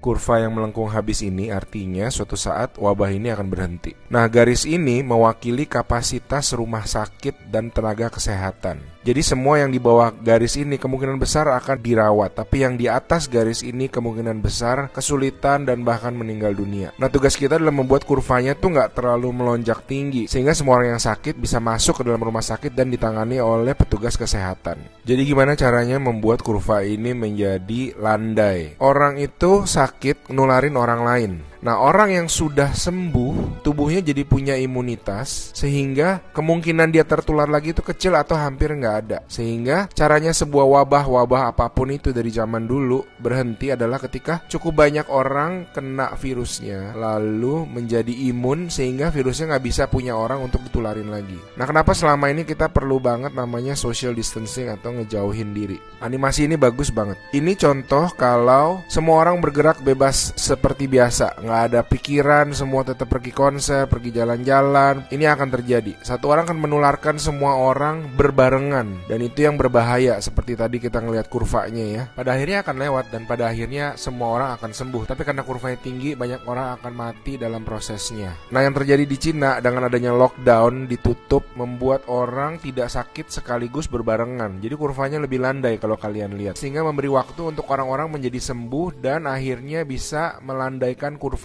Kurva yang melengkung habis ini artinya suatu saat wabah ini akan berhenti. Nah, garis ini mewakili kapasitas rumah sakit dan tenaga kesehatan. Jadi semua yang di bawah garis ini kemungkinan besar akan dirawat, tapi yang di atas garis ini kemungkinan besar kesulitan dan bahkan meninggal dunia. Nah, tugas kita adalah membuat kurvanya tuh nggak terlalu melonjak tinggi, sehingga semua orang yang sakit bisa masuk ke dalam rumah sakit dan ditangani oleh petugas kesehatan. Jadi gimana caranya membuat kurva ini menjadi landai? Orang itu sakit nularin orang lain. Nah, orang yang sudah sembuh, tubuhnya jadi punya imunitas, sehingga kemungkinan dia tertular lagi itu kecil atau hampir nggak ada. Sehingga caranya sebuah wabah apapun itu dari zaman dulu berhenti adalah ketika cukup banyak orang kena virusnya, lalu menjadi imun sehingga virusnya nggak bisa punya orang untuk ditularin lagi. Nah, kenapa selama ini kita perlu banget namanya social distancing atau ngejauhin diri? Animasi ini bagus banget. Ini contoh kalau semua orang bergerak bebas seperti biasa, nggak ada pikiran, semua tetap pergi konser, pergi jalan-jalan. Ini akan terjadi. Satu orang akan menularkan semua orang berbarengan, dan itu yang berbahaya. Seperti tadi kita ngelihat kurvanya ya. Pada akhirnya akan lewat dan pada akhirnya semua orang akan sembuh. Tapi karena kurvanya tinggi, banyak orang akan mati dalam prosesnya. Nah, yang terjadi di Cina dengan adanya lockdown, ditutup, membuat orang tidak sakit sekaligus berbarengan. Jadi kurvanya lebih landai kalau kalian lihat, sehingga memberi waktu untuk orang-orang menjadi sembuh dan akhirnya bisa melandaikan kurvanya.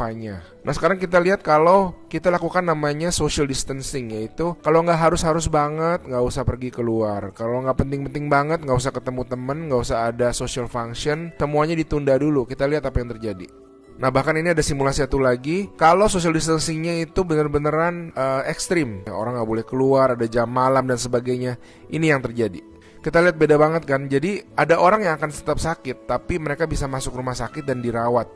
Nah, sekarang kita lihat kalau kita lakukan namanya social distancing, yaitu kalau nggak harus banget nggak usah pergi keluar, kalau nggak penting-penting banget nggak usah ketemu temen, nggak usah ada social function, semuanya ditunda dulu. Kita lihat apa yang terjadi. Nah, bahkan ini ada simulasi satu lagi, kalau social distancingnya itu benar-beneran ekstrim, orang nggak boleh keluar, ada jam malam dan sebagainya. Ini yang terjadi. Kita lihat beda banget kan. Jadi ada orang yang akan tetap sakit, tapi mereka bisa masuk rumah sakit dan dirawat.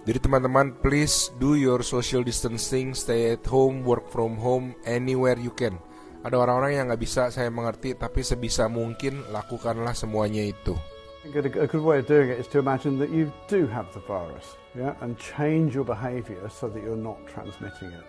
Jadi teman-teman, please do your social distancing, stay at home, work from home, anywhere you can. Ada orang-orang yang nggak bisa, saya mengerti, tapi sebisa mungkin lakukanlah semuanya itu. A good way of doing it is to imagine that you do have the virus, yeah, and change your behavior so that you're not transmitting it.